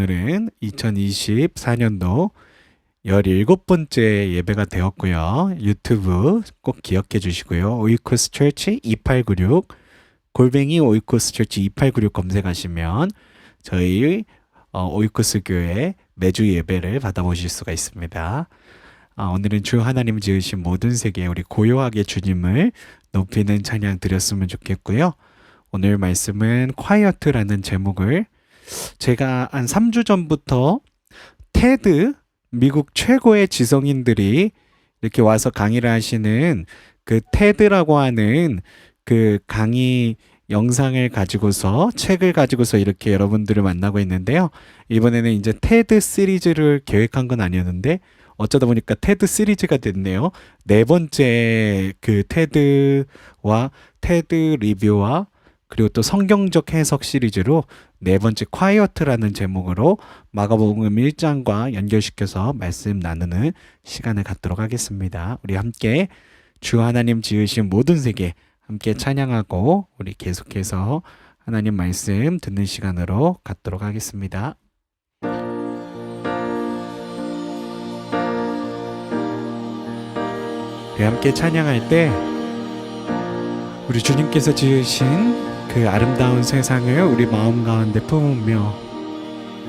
오늘은 2024년도 17번째 예배가 되었고요. 유튜브 꼭 기억해 주시고요. 오이코스 철치 2896 골뱅이 오이코스 철치 2896 검색하시면 저희 오이코스 교회 매주 예배를 받아보실 수가 있습니다. 오늘은 주 하나님 지으신 모든 세계에 우리 고요하게 주님을 높이는 찬양 드렸으면 좋겠고요. 오늘 말씀은 quiet라는 제목을 제가 한 3주 전부터 테드 미국 최고의 지성인들이 이렇게 와서 강의를 하시는 그 테드라고 하는 그 강의 영상을 가지고서 책을 가지고서 이렇게 여러분들을 만나고 있는데요. 이번에는 이제 테드 시리즈를 계획한 건 아니었는데 어쩌다 보니까 테드 시리즈가 됐네요. 네 번째 그 테드와 테드 리뷰와 그리고 또 성경적 해석 시리즈로 네 번째 quiet라는 제목으로 마가복음 1장과 연결시켜서 말씀 나누는 시간을 갖도록 하겠습니다. 우리 함께 주 하나님 지으신 모든 세계 함께 찬양하고 우리 계속해서 하나님 말씀 듣는 시간으로 갖도록 하겠습니다. 우리 함께 찬양할 때 우리 주님께서 지으신 그 아름다운 세상을 우리 마음 가운데 품으며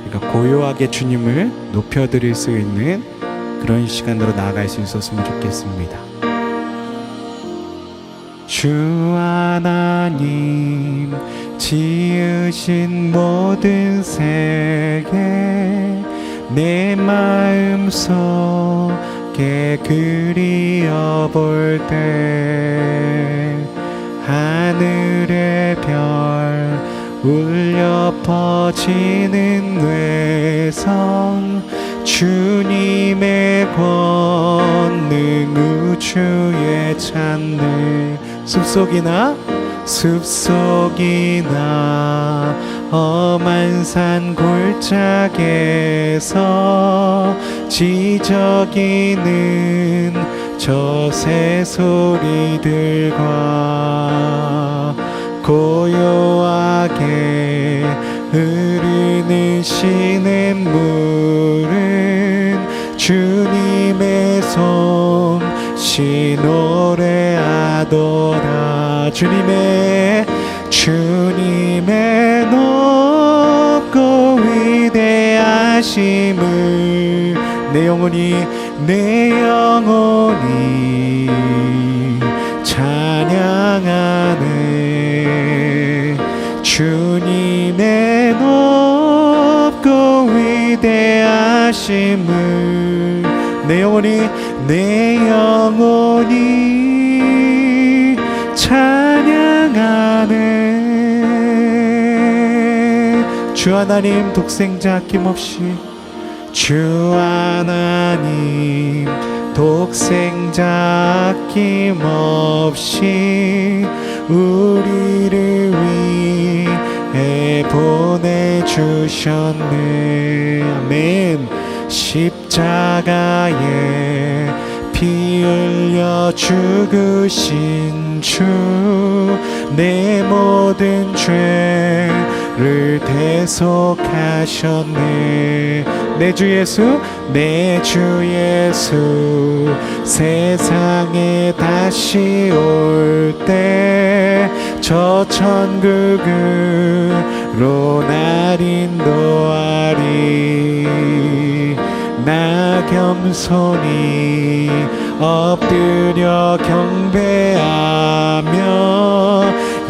우리가 고요하게 주님을 높여드릴 수 있는 그런 시간으로 나아갈 수 있었으면 좋겠습니다. 주 하나님 지으신 모든 세계 내 마음속에 그리어볼 때 하늘의 별 울려 퍼지는 외성 주님의 권능 우주의 찬들 숲속이나 험한 산 골짜기에서 지저귀는 저 새소리들과 고요하게 흐르는 시냇물은 주님의 솜씨 노래하도다. 주님의 높고 위대하심을 내 영혼이 찬양하네. 주님의 높고 위대하심을 내 영혼이 찬양하네. 주 하나님 독생자 아낌없이 주 하나님 독생자 아낌없이 우리를 위해 보내주셨네. 아멘. 십자가에 피 흘려 죽으신 주 내 모든 죄를 대속하셨네. 내 주 예수 세상에 다시 올 때 저 천국으로 날 인도하리. 나 겸손히 엎드려 경배하며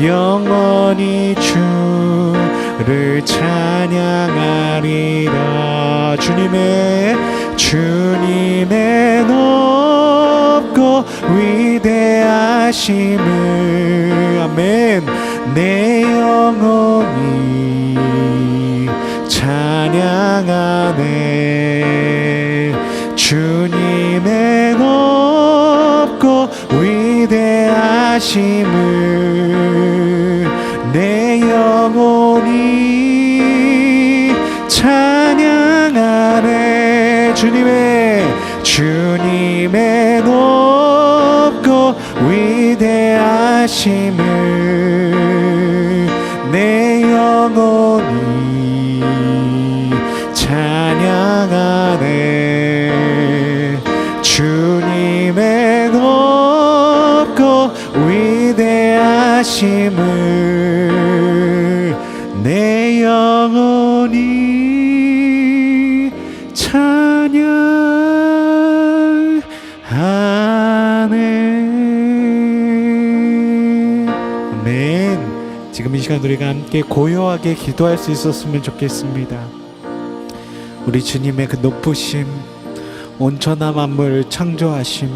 영원히 주를 찬양하리라. 주님의 높고 위대하심을 아멘 내 영혼이 찬양하네. 주님의 높고 위대하심을 내 영혼이 찬양하네. 주님의 높고 위대하심을 내 영혼이 찬양하네. 주님의 높고 위대하심을 내 영혼이 찬양하네. 아멘. 지금 이 시간 우리가 함께 고요하게 기도할 수 있었으면 좋겠습니다. 우리 주님의 그 높으심, 온천한 만물을 창조하심,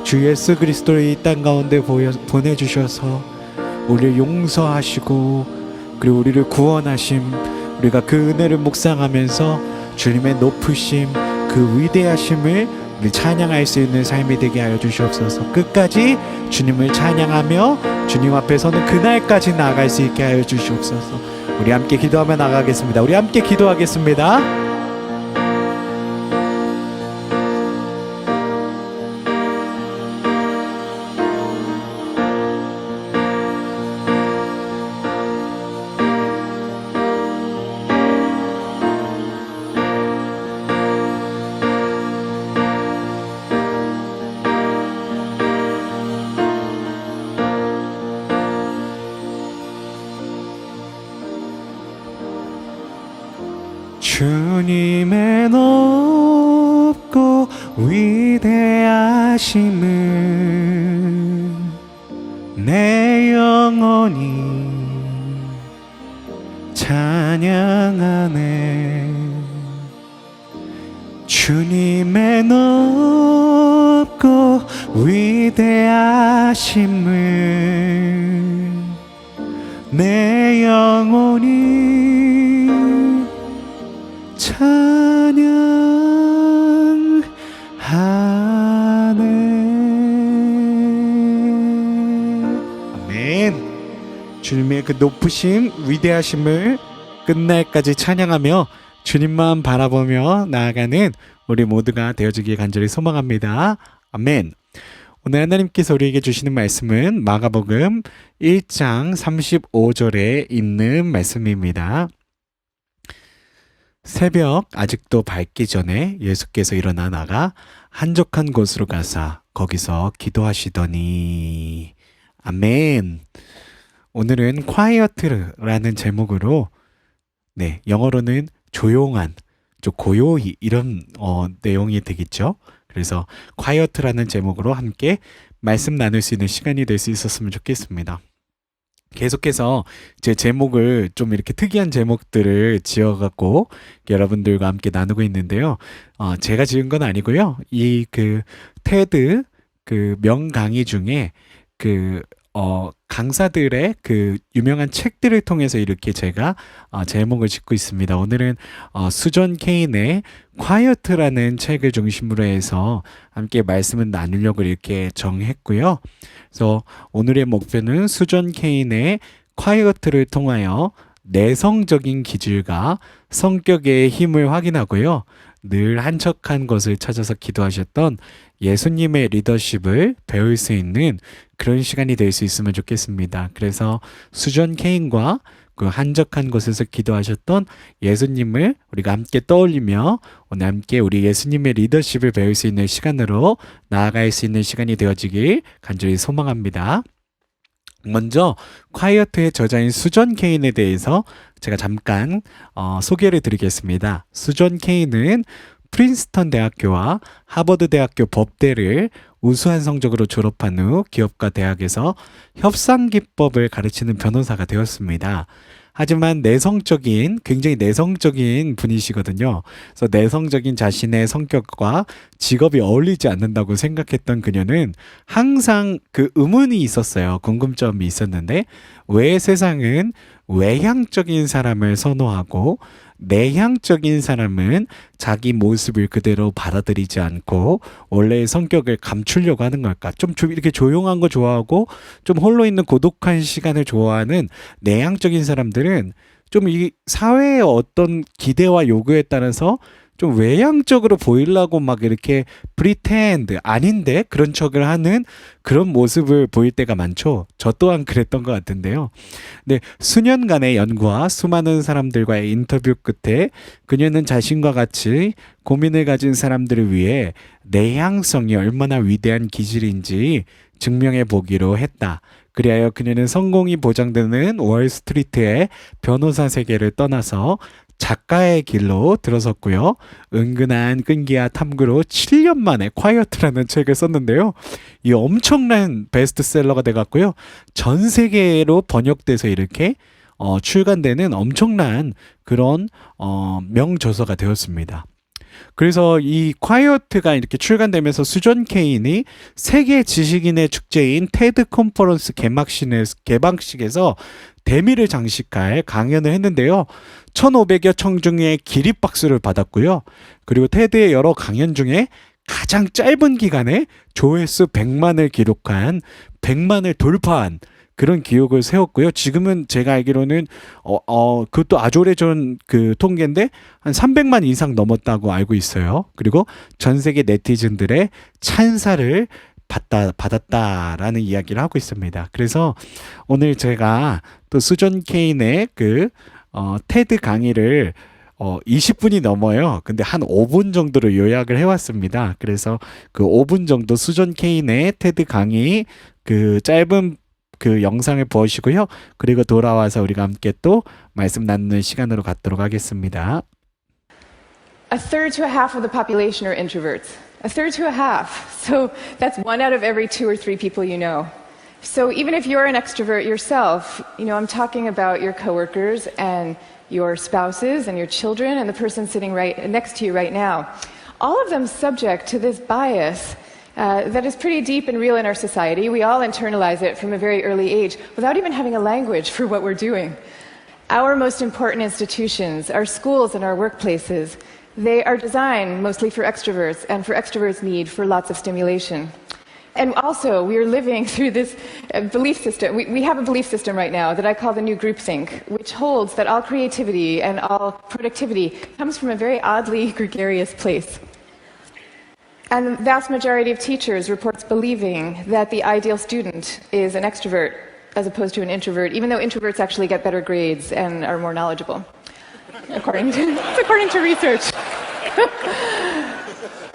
주 예수 그리스도를 이 땅 가운데 보내주셔서 우리를 용서하시고 그리고 우리를 구원하심, 우리가 그 은혜를 묵상하면서 주님의 높으심, 그 위대하심을 우리 찬양할 수 있는 삶이 되게 하여 주시옵소서. 끝까지 주님을 찬양하며 주님 앞에 서는 그날까지 나아갈 수 있게 하여 주시옵소서. 우리 함께 기도하며 나가겠습니다. 우리 함께 기도하겠습니다. 주님의 높고 위대하심을 내 영혼이 찬양하네. 주님의 높고 위대하심을 내 영혼이 찬양하네. 아멘. 주님의 그 높으심, 위대하심을 끝날까지 찬양하며 주님만 바라보며 나아가는 우리 모두가 되어주길 간절히 소망합니다. 아멘. 오늘 하나님께서 우리에게 주시는 말씀은 마가복음 1장 35절에 있는 말씀입니다. 새벽 아직도 밝기 전에 예수께서 일어나 나가 한적한 곳으로 가사 거기서 기도하시더니. 아멘. 오늘은 quiet라는 제목으로, 영어로는 조용한, 좀 고요히 이런 내용이 되겠죠. 그래서 quiet라는 제목으로 함께 말씀 나눌 수 있는 시간이 될 수 있었으면 좋겠습니다. 계속해서 제 제목을 좀 이렇게 특이한 제목들을 지어갖고 여러분들과 함께 나누고 있는데요. 제가 지은 건 아니고요. 이 그 테드 그 명강의 중에 강사들의 그 유명한 책들을 통해서 이렇게 제가 제목을 짓고 있습니다. 오늘은 수전 케인의 quiet라는 책을 중심으로 해서 함께 말씀을 나누려고 이렇게 정했고요. 그래서 오늘의 목표는 수전 케인의 quiet를 통하여 내성적인 기질과 성격의 힘을 확인하고요. 늘 한적한 것을 찾아서 기도하셨던 예수님의 리더십을 배울 수 있는 그런 시간이 될 수 있으면 좋겠습니다. 그래서 수전 케인과 그 한적한 곳에서 기도하셨던 예수님을 우리가 함께 떠올리며 오늘 함께 우리 예수님의 리더십을 배울 수 있는 시간으로 나아갈 수 있는 시간이 되어지길 간절히 소망합니다. 먼저 quiet의 저자인 수전 케인에 대해서 제가 잠깐 소개를 드리겠습니다. 수전 케인은 프린스턴 대학교와 하버드 대학교 법대를 우수한 성적으로 졸업한 후 기업과 대학에서 협상 기법을 가르치는 변호사가 되었습니다. 하지만 굉장히 내성적인 분이시거든요. 그래서 내성적인 자신의 성격과 직업이 어울리지 않는다고 생각했던 그녀는 항상 그 의문이 있었어요. 궁금점이 있었는데 왜 세상은 외향적인 사람을 선호하고 내향적인 사람은 자기 모습을 그대로 받아들이지 않고 원래의 성격을 감추려고 하는 걸까? 좀 이렇게 조용한 거 좋아하고 좀 홀로 있는 고독한 시간을 좋아하는 내향적인 사람들은 좀 이 사회의 어떤 기대와 요구에 따라서 좀 외향적으로 보이려고 막 이렇게 프리텐드 아닌데 그런 척을 하는 그런 모습을 보일 때가 많죠. 저 또한 그랬던 것 같은데요. 네, 수년간의 연구와 수많은 사람들과의 인터뷰 끝에 그녀는 자신과 같이 고민을 가진 사람들을 위해 내향성이 얼마나 위대한 기질인지 증명해 보기로 했다. 그리하여 그녀는 성공이 보장되는 월스트리트의 변호사 세계를 떠나서 작가의 길로 들어섰고요. 은근한 끈기와 탐구로 7년 만에 콰이어트라는 책을 썼는데요. 이 엄청난 베스트셀러가 돼갔고요. 전 세계로 번역돼서 이렇게 출간되는 엄청난 그런 명저서가 되었습니다. 그래서 이 콰이어트가 이렇게 출간되면서 수존 케인이 세계 지식인의 축제인 테드 컨퍼런스 개방식에서 대미를 장식할 강연을 했는데요. 1,500여 청중의 기립박수를 받았고요. 그리고 테드의 여러 강연 중에 가장 짧은 기간에 조회수 100만을 기록한 100만을 돌파한 그런 기록을 세웠고요. 지금은 제가 알기로는 그것도 아주 오래전 그 통계인데 한 300만 이상 넘었다고 알고 있어요. 그리고 전 세계 네티즌들의 찬사를 받았다라는 이야기를 하고 있습니다. 그래서 오늘 제가 또 수존 케인의 그 테드 강의를 20분이 넘어요. 근데 한 5분 정도로 요약을 해왔습니다. 그래서 그 5분 정도 수존 케인의 테드 강의 그 짧은 그 영상을 보시고요. 그리고 돌아와서 우리가 함께 또 말씀 나누는 시간으로 갖도록 하겠습니다. A third to a half of the population are introverts. A third to a half. So that's 1 out of every 2 or 3 people you know. So even if you're an extrovert yourself, I'm talking about your coworkers and your spouses and your children and the person sitting right next to you right now. All of them subject to this bias that is pretty deep and real in our society. We all internalize it from a very early age without even having a language for what we're doing. Our most important institutions, our schools and our workplaces, they are designed mostly for extroverts and for extroverts' need for lots of stimulation. And also, we are living through this belief system. We have a belief system right now that I call the new groupthink, which holds that all creativity and all productivity comes from a very oddly gregarious place. And the vast majority of teachers reports believing that the ideal student is an extrovert as opposed to an introvert, even though introverts actually get better grades and are more knowledgeable, according to research.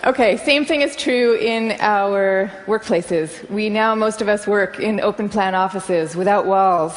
Okay, same thing is true in our workplaces. Most of us work in open plan offices without walls,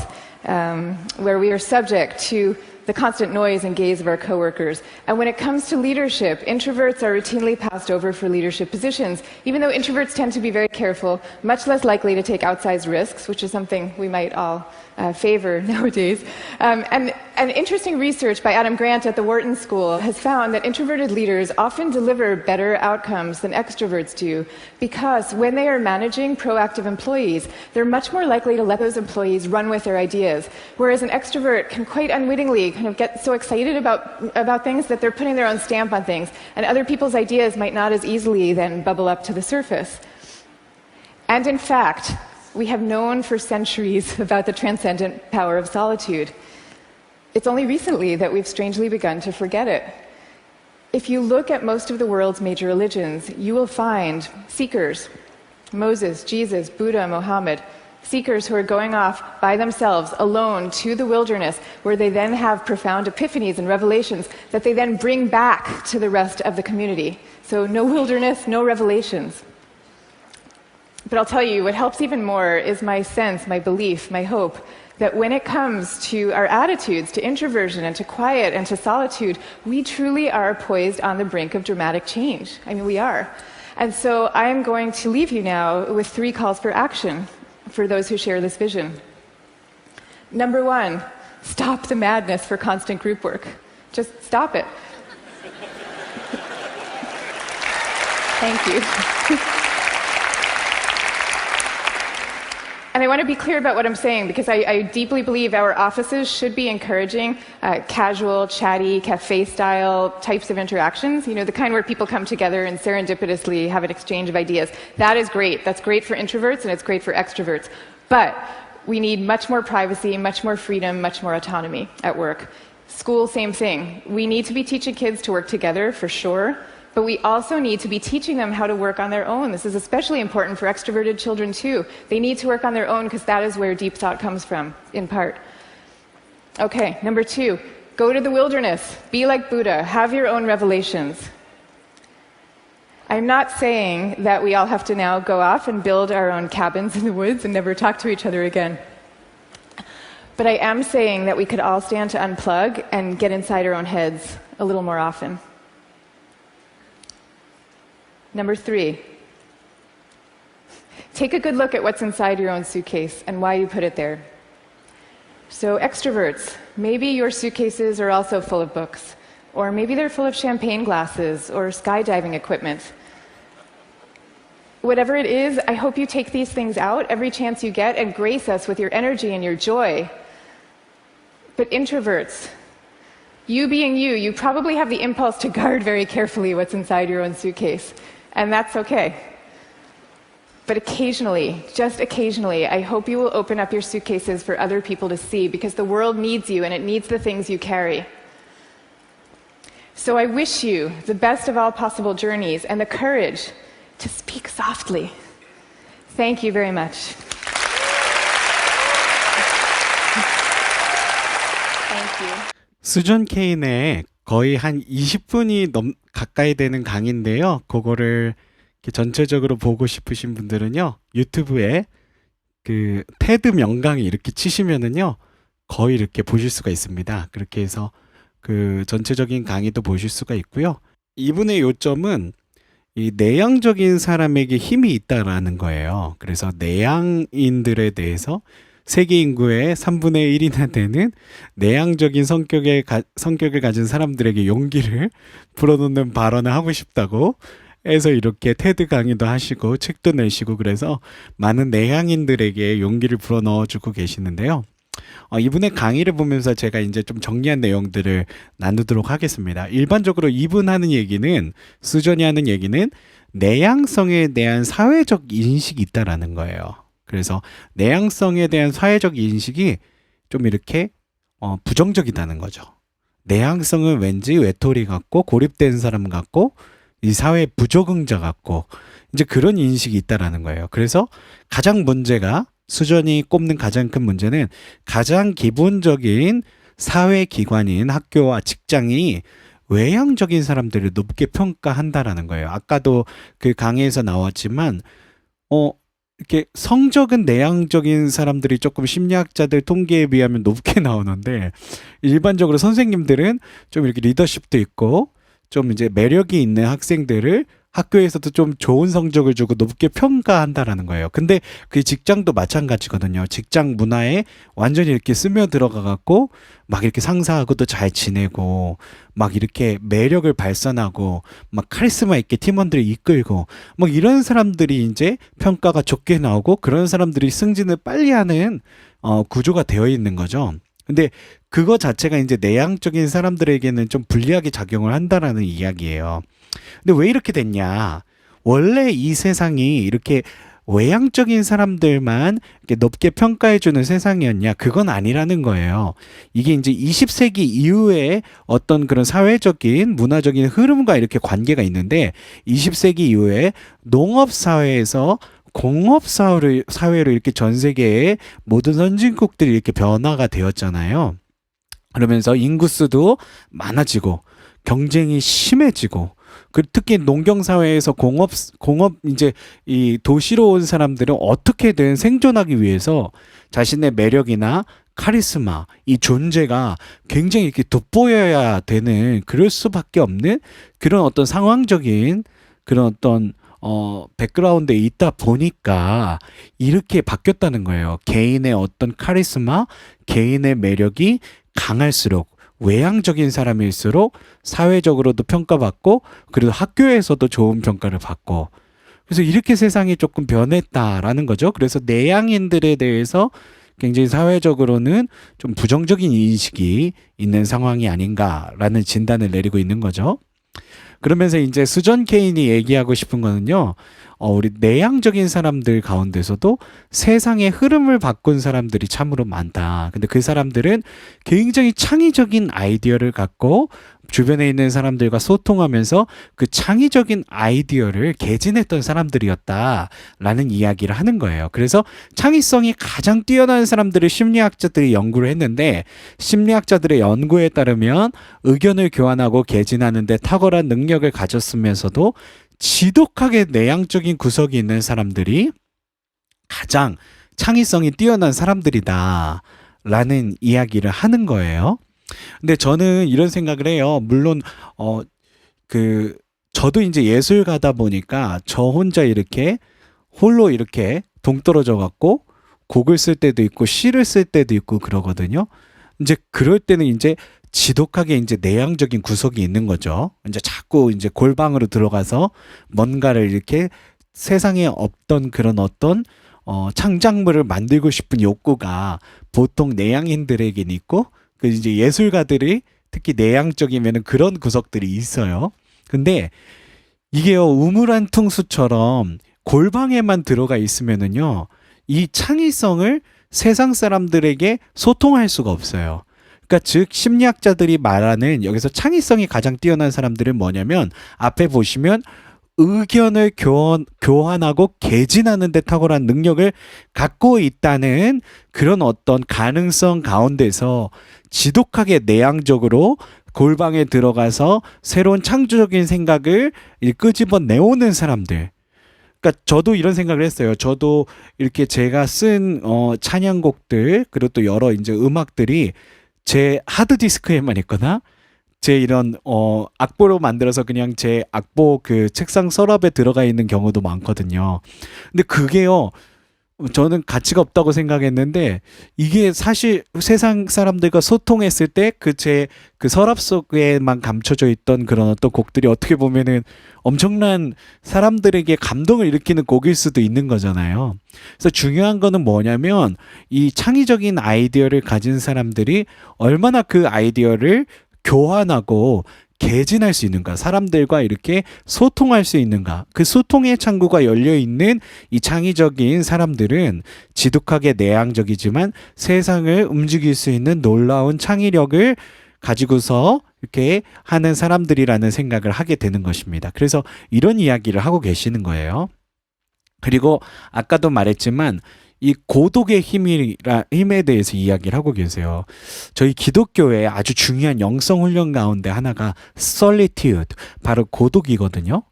where we are subject to the constant noise and gaze of our coworkers. And when it comes to leadership, introverts are routinely passed over for leadership positions, even though introverts tend to be very careful, much less likely to take outsized risks, which is something we might all favor nowadays. And interesting research by Adam Grant at the Wharton School has found that introverted leaders often deliver better outcomes than extroverts do, because when they are managing proactive employees, they're much more likely to let those employees run with their ideas, whereas an extrovert can quite unwittingly kind of get so excited about things that they're putting their own stamp on things, and other people's ideas might not as easily then bubble up to the surface. And in fact, we have known for centuries about the transcendent power of solitude. It's only recently that we've strangely begun to forget it. If you look at most of the world's major religions, you will find seekers, Moses, Jesus, Buddha, Mohammed, seekers who are going off by themselves, alone, to the wilderness, where they then have profound epiphanies and revelations that they then bring back to the rest of the community. So no wilderness, no revelations. But I'll tell you, what helps even more is my sense, my belief, my hope, that when it comes to our attitudes to introversion and to quiet and to solitude, we truly are poised on the brink of dramatic change. I mean, we are. And so I am going to leave you now with 3 calls for action for those who share this vision. Number 1, stop the madness for constant group work. Just stop it. Thank you. And I want to be clear about what I'm saying, because I deeply believe our offices should be encouraging casual, chatty, cafe-style types of interactions. The kind where people come together and serendipitously have an exchange of ideas. That is great. That's great for introverts, and it's great for extroverts. But we need much more privacy, much more freedom, much more autonomy at work. School, same thing. We need to be teaching kids to work together for sure, but we also need to be teaching them how to work on their own. This is especially important for extroverted children too. They need to work on their own because that is where deep thought comes from, in part. Okay, number 2, go to the wilderness. Be like Buddha. Have your own revelations. I'm not saying that we all have to now go off and build our own cabins in the woods and never talk to each other again. But I am saying that we could all stand to unplug and get inside our own heads a little more often. Number 3, take a good look at what's inside your own suitcase and why you put it there. So extroverts, maybe your suitcases are also full of books, or maybe they're full of champagne glasses or skydiving equipment. Whatever it is, I hope you take these things out every chance you get and grace us with your energy and your joy. But introverts, you being you probably have the impulse to guard very carefully what's inside your own suitcase, and that's okay. But occasionally, just occasionally, I hope you will open up your suitcases for other people to see, because the world needs you and it needs the things you carry. So I wish you the best of all possible journeys and the courage to speak softly. Thank you very much. Thank you. 수전 케인의 거의 한 20분이 가까이 되는 강의인데요. 그거를 이렇게 전체적으로 보고 싶으신 분들은요, 유튜브에 그 테드 명강의 이렇게 치시면은요, 거의 이렇게 보실 수가 있습니다. 그렇게 해서 그 전체적인 강의도 보실 수가 있고요. 이분의 요점은 이 내향적인 사람에게 힘이 있다라는 거예요. 그래서 내향인들에 대해서 세계 인구의 3분의 1이나 되는 내향적인 성격을 가진 사람들에게 용기를 불어넣는 발언을 하고 싶다고 해서 이렇게 테드 강의도 하시고 책도 내시고, 그래서 많은 내향인들에게 용기를 불어넣어주고 계시는데요. 이분의 강의를 보면서 제가 이제 좀 정리한 내용들을 나누도록 하겠습니다. 일반적으로 이분 하는 얘기는, 수전이 하는 얘기는 내향성에 대한 사회적 인식이 있다라는 거예요. 그래서 내향성에 대한 사회적 인식이 좀 이렇게 부정적이다는 거죠. 내향성은 왠지 외톨이 같고 고립된 사람 같고 이 사회 부적응자 같고 이제 그런 인식이 있다라는 거예요. 그래서 가장 문제가, 수전이 꼽는 가장 큰 문제는 가장 기본적인 사회기관인 학교와 직장이 외향적인 사람들을 높게 평가한다라는 거예요. 아까도 그 강의에서 나왔지만 이렇게 성적은 내향적인 사람들이 조금 심리학자들 통계에 비하면 높게 나오는데, 일반적으로 선생님들은 좀 이렇게 리더십도 있고 좀 이제 매력이 있는 학생들을 학교에서도 좀 좋은 성적을 주고 높게 평가한다라는 거예요. 근데 그 직장도 마찬가지거든요. 직장 문화에 완전히 이렇게 스며들어가 갖고 막 이렇게 상사하고도 잘 지내고 막 이렇게 매력을 발산하고 막 카리스마 있게 팀원들을 이끌고 막 이런 사람들이 이제 평가가 좋게 나오고, 그런 사람들이 승진을 빨리 하는 구조가 되어 있는 거죠. 근데 그거 자체가 이제 내향적인 사람들에게는 좀 불리하게 작용을 한다라는 이야기예요. 근데 왜 이렇게 됐냐? 원래 이 세상이 이렇게 외향적인 사람들만 이렇게 높게 평가해주는 세상이었냐? 그건 아니라는 거예요. 이게 이제 20세기 이후에 어떤 그런 사회적인 문화적인 흐름과 이렇게 관계가 있는데, 20세기 이후에 농업사회에서 공업사회로 이렇게 전 세계의 모든 선진국들이 이렇게 변화가 되었잖아요. 그러면서 인구수도 많아지고 경쟁이 심해지고, 특히 농경사회에서 공업 이제 이 도시로 온 사람들은 어떻게든 생존하기 위해서 자신의 매력이나 카리스마, 이 존재가 굉장히 이렇게 돋보여야 되는, 그럴 수밖에 없는 그런 어떤 상황적인 그런 어떤 백그라운드에 있다 보니까 이렇게 바뀌었다는 거예요. 개인의 어떤 카리스마, 개인의 매력이 강할수록, 외향적인 사람일수록 사회적으로도 평가받고, 그리고 학교에서도 좋은 평가를 받고, 그래서 이렇게 세상이 조금 변했다라는 거죠. 그래서 내향인들에 대해서 굉장히 사회적으로는 좀 부정적인 인식이 있는 상황이 아닌가라는 진단을 내리고 있는 거죠. 그러면서 이제 수전 케인이 얘기하고 싶은 거는요, 우리 내향적인 사람들 가운데서도 세상의 흐름을 바꾼 사람들이 참으로 많다. 근데 그 사람들은 굉장히 창의적인 아이디어를 갖고 주변에 있는 사람들과 소통하면서 그 창의적인 아이디어를 개진했던 사람들이었다라는 이야기를 하는 거예요. 그래서 창의성이 가장 뛰어난 사람들을 심리학자들이 연구를 했는데, 심리학자들의 연구에 따르면 의견을 교환하고 개진하는 데 탁월한 능력을 가졌으면서도 지독하게 내향적인 구석이 있는 사람들이 가장 창의성이 뛰어난 사람들이다 라는 이야기를 하는 거예요. 근데 저는 이런 생각을 해요. 물론 저도 이제 예술가다 보니까 저 혼자 이렇게 홀로 이렇게 동떨어져 갖고 곡을 쓸 때도 있고 시를 쓸 때도 있고 그러거든요. 이제 그럴 때는 이제 지독하게 이제 내향적인 구석이 있는 거죠. 이제 자꾸 이제 골방으로 들어가서 뭔가를 이렇게 세상에 없던 그런 어떤 창작물을 만들고 싶은 욕구가 보통 내향인들에게는 있고, 그 이제 예술가들이 특히 내향적이면은 그런 구석들이 있어요. 근데 이게요, 우물안 퉁수처럼 골방에만 들어가 있으면은요, 이 창의성을 세상 사람들에게 소통할 수가 없어요. 그러니까 즉 심리학자들이 말하는 여기서 창의성이 가장 뛰어난 사람들은 뭐냐면, 앞에 보시면 의견을 교환하고 개진하는 데 탁월한 능력을 갖고 있다는 그런 어떤 가능성 가운데서 지독하게 내향적으로 골방에 들어가서 새로운 창조적인 생각을 끄집어 내오는 사람들. 그러니까 저도 이런 생각을 했어요. 저도 이렇게 제가 쓴 찬양곡들, 그리고 또 여러 이제 음악들이 제 하드디스크에만 있거나 제 이런 악보로 만들어서 그냥 제 악보 그 책상 서랍에 들어가 있는 경우도 많거든요. 근데 그게요, 저는 가치가 없다고 생각했는데, 이게 사실 세상 사람들과 소통했을 때 그 서랍 속에만 감춰져 있던 그런 어떤 곡들이 어떻게 보면은 엄청난 사람들에게 감동을 일으키는 곡일 수도 있는 거잖아요. 그래서 중요한 거는 뭐냐면, 이 창의적인 아이디어를 가진 사람들이 얼마나 그 아이디어를 교환하고 개진할 수 있는가, 사람들과 이렇게 소통할 수 있는가, 그 소통의 창구가 열려 있는 이 창의적인 사람들은 지독하게 내향적이지만 세상을 움직일 수 있는 놀라운 창의력을 가지고서 이렇게 하는 사람들이라는 생각을 하게 되는 것입니다. 그래서 이런 이야기를 하고 계시는 거예요. 그리고 아까도 말했지만 이 고독의 힘에 대해서 이야기를 하고 계세요. 저희 기독교의 아주 중요한 영성 훈련 가운데 하나가 solitude, 바로 고독이거든요.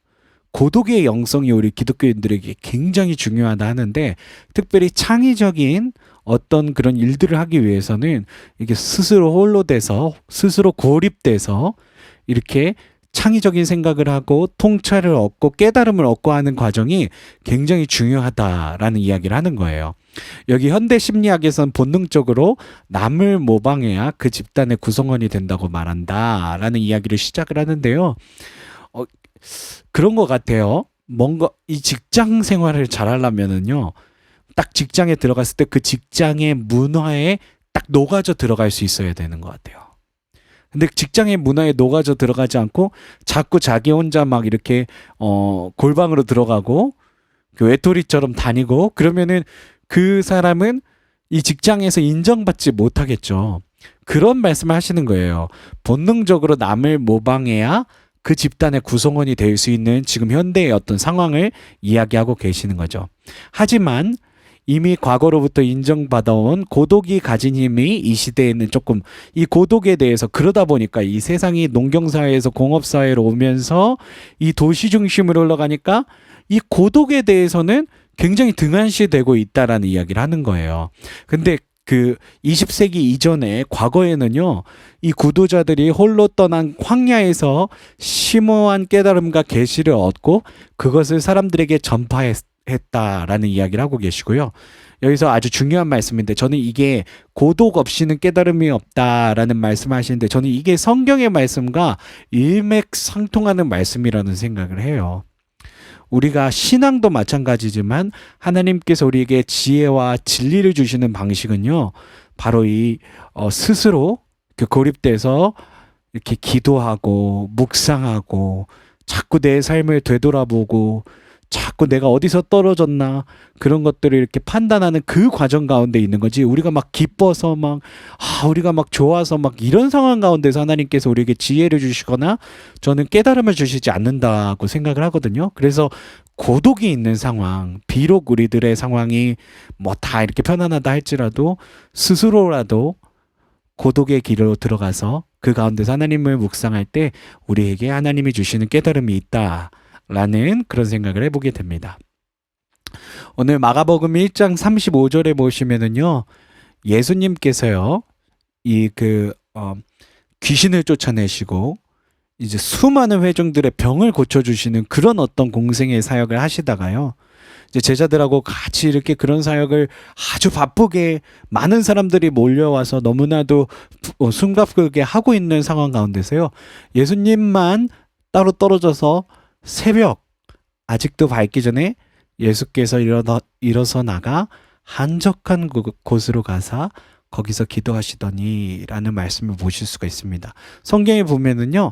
고독의 영성이 우리 기독교인들에게 굉장히 중요하다 하는데, 특별히 창의적인 어떤 그런 일들을 하기 위해서는 이게 스스로 홀로 돼서, 스스로 고립돼서 이렇게 창의적인 생각을 하고 통찰을 얻고 깨달음을 얻고 하는 과정이 굉장히 중요하다라는 이야기를 하는 거예요. 여기 현대 심리학에서는 본능적으로 남을 모방해야 그 집단의 구성원이 된다고 말한다라는 이야기를 시작을 하는데요. 그런 것 같아요. 뭔가 이 직장 생활을 잘 하려면은요, 딱 직장에 들어갔을 때 그 직장의 문화에 딱 녹아져 들어갈 수 있어야 되는 것 같아요. 근데 직장의 문화에 녹아져 들어가지 않고 자꾸 자기 혼자 막 이렇게 골방으로 들어가고 그 외톨이처럼 다니고 그러면은 그 사람은 이 직장에서 인정받지 못하겠죠. 그런 말씀을 하시는 거예요. 본능적으로 남을 모방해야 그 집단의 구성원이 될 수 있는 지금 현대의 어떤 상황을 이야기하고 계시는 거죠. 하지만 이미 과거로부터 인정받아온 고독이 가진 힘이 이 시대에는 조금, 이 고독에 대해서, 그러다 보니까 이 세상이 농경사회에서 공업사회로 오면서 이 도시 중심으로 흘러가니까 이 고독에 대해서는 굉장히 등한시되고 있다라는 이야기를 하는 거예요. 근데 그 20세기 이전에 과거에는요, 이 구도자들이 홀로 떠난 황야에서 심오한 깨달음과 계시를 얻고 그것을 사람들에게 전파했다라는 이야기를 하고 계시고요. 여기서 아주 중요한 말씀인데, 저는 이게 고독 없이는 깨달음이 없다라는 말씀하시는데, 저는 이게 성경의 말씀과 일맥상통하는 말씀이라는 생각을 해요. 우리가 신앙도 마찬가지지만 하나님께서 우리에게 지혜와 진리를 주시는 방식은요, 바로 이 스스로 고립돼서 이렇게 기도하고 묵상하고 자꾸 내 삶을 되돌아보고 자꾸 내가 어디서 떨어졌나 그런 것들을 이렇게 판단하는 그 과정 가운데 있는 거지. 우리가 막 기뻐서 막 우리가 막 좋아서 막 이런 상황 가운데서 하나님께서 우리에게 지혜를 주시거나 저는 깨달음을 주시지 않는다고 생각을 하거든요. 그래서 고독이 있는 상황, 비록 우리들의 상황이 뭐 다 이렇게 편안하다 할지라도 스스로라도 고독의 길로 들어가서 그 가운데서 하나님을 묵상할 때 우리에게 하나님이 주시는 깨달음이 있다라는 그런 생각을 해보게 됩니다. 오늘 마가복음 1장 35절에 보시면은요, 예수님께서요, 귀신을 쫓아내시고 이제 수많은 회중들의 병을 고쳐주시는 그런 어떤 공생의 사역을 하시다가요, 이제 제자들하고 같이 이렇게 그런 사역을 아주 바쁘게 많은 사람들이 몰려와서 너무나도 숨가쁘게 하고 있는 상황 가운데서요, 예수님만 따로 떨어져서 새벽 아직도 밝기 전에 예수께서 일어서 나가 한적한 곳으로 가사 거기서 기도하시더니 라는 말씀을 보실 수가 있습니다. 성경에 보면은요,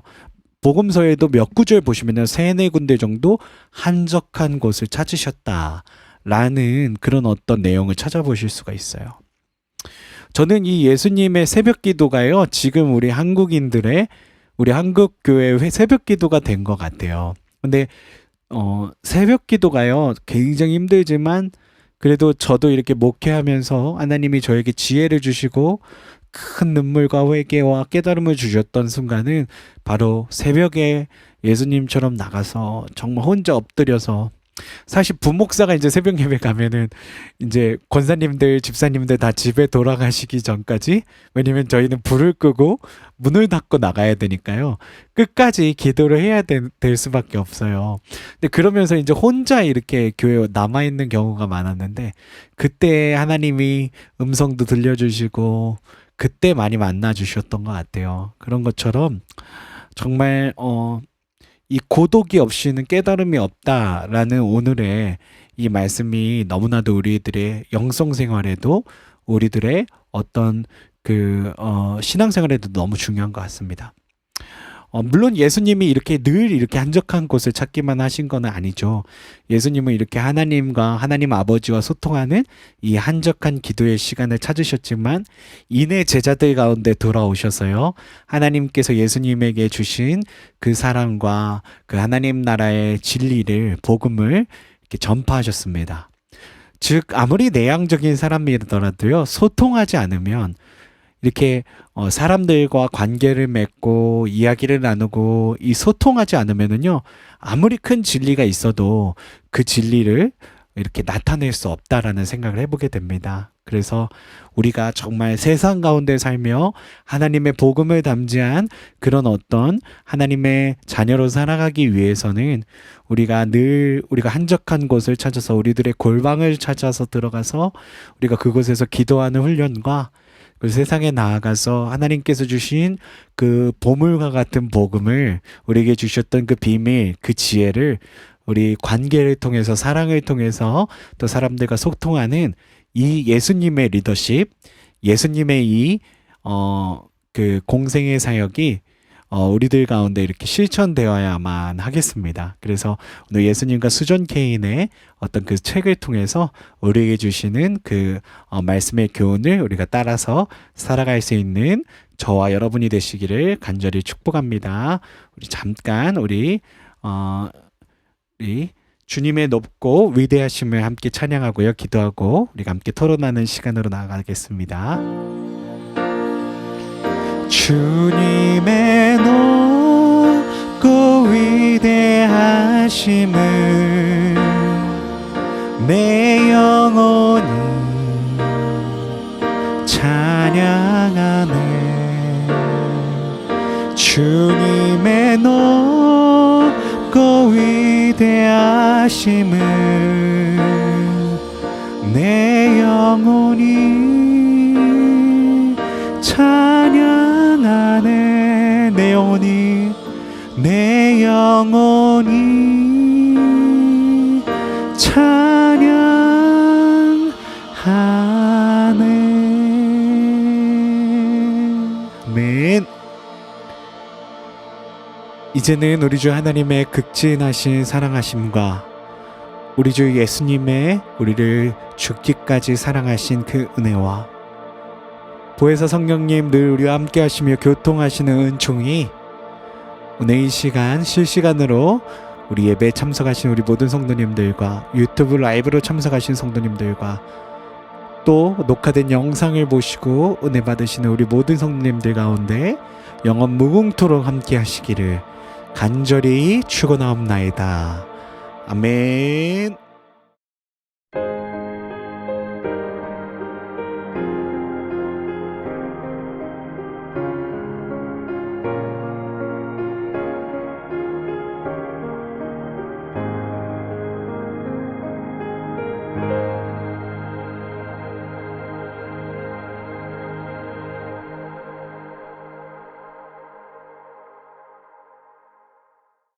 복음서에도 몇 구절 보시면은 3-4군데 정도 한적한 곳을 찾으셨다라는 그런 어떤 내용을 찾아보실 수가 있어요. 저는 이 예수님의 새벽 기도가요, 지금 우리 한국인들의 우리 한국 교회의 새벽 기도가 된 것 같아요. 근데 새벽 기도가요, 굉장히 힘들지만 그래도 저도 이렇게 목회하면서 하나님이 저에게 지혜를 주시고 큰 눈물과 회개와 깨달음을 주셨던 순간은 바로 새벽에 예수님처럼 나가서 정말 혼자 엎드려서, 사실 부목사가 이제 새벽 예배 가면은 이제 권사님들, 집사님들 다 집에 돌아가시기 전까지, 왜냐면 저희는 불을 끄고 문을 닫고 나가야 되니까요, 끝까지 기도를 해야 될 수밖에 없어요. 근데 그러면서 이제 혼자 이렇게 교회에 남아있는 경우가 많았는데, 그때 하나님이 음성도 들려주시고 그때 많이 만나주셨던 것 같아요. 그런 것처럼 정말 이 고독이 없이는 깨달음이 없다라는 오늘의 이 말씀이 너무나도 우리들의 영성 생활에도, 우리들의 어떤 신앙생활에도 너무 중요한 것 같습니다. 물론 예수님이 이렇게 늘 이렇게 한적한 곳을 찾기만 하신 건 아니죠. 예수님은 이렇게 하나님과 하나님 아버지와 소통하는 이 한적한 기도의 시간을 찾으셨지만 이내 제자들 가운데 돌아오셔서요, 하나님께서 예수님에게 주신 그 사랑과 그 하나님 나라의 진리를, 복음을 이렇게 전파하셨습니다. 즉 아무리 내향적인 사람이더라도요, 소통하지 않으면 이렇게 사람들과 관계를 맺고 이야기를 나누고 이 소통하지 않으면은요, 아무리 큰 진리가 있어도 그 진리를 이렇게 나타낼 수 없다라는 생각을 해보게 됩니다. 그래서 우리가 정말 세상 가운데 살며 하나님의 복음을 담지한 그런 어떤 하나님의 자녀로 살아가기 위해서는 우리가 한적한 곳을 찾아서 우리들의 골방을 찾아서 들어가서 우리가 그곳에서 기도하는 훈련과 그 세상에 나아가서 하나님께서 주신 그 보물과 같은 복음을, 우리에게 주셨던 그 비밀, 그 지혜를 우리 관계를 통해서, 사랑을 통해서 또 사람들과 소통하는 이 예수님의 리더십, 예수님의 그 공생의 사역이 우리들 가운데 이렇게 실천되어야만 하겠습니다. 그래서 오늘 예수님과 수전 케인의 어떤 그 책을 통해서 우리에게 주시는 그 말씀의 교훈을 우리가 따라서 살아갈 수 있는 저와 여러분이 되시기를 간절히 축복합니다. 우리 잠깐 우리 주님의 높고 위대하심을 함께 찬양하고요, 기도하고 우리가 함께 토론하는 시간으로 나아가겠습니다. 주님의 높고 위대하심을 내 영혼이 찬양하네. 주님의 높고 위대하심을 내 영혼이 찬양하네. 내 영혼이 찬양하네. 아멘. 이제는 우리 주 하나님의 극진하신 사랑하심과 우리 주 예수님의 우리를 죽기까지 사랑하신 그 은혜와 보혜사 성령님 늘 우리와 함께 하시며 교통하시는 은총이 오늘 이 시간 실시간으로 우리 예배에 참석하신 우리 모든 성도님들과 유튜브 라이브로 참석하신 성도님들과 또 녹화된 영상을 보시고 은혜 받으시는 우리 모든 성도님들 가운데 영원 무궁토록 함께 하시기를 간절히 축원하옵나이다. 아멘.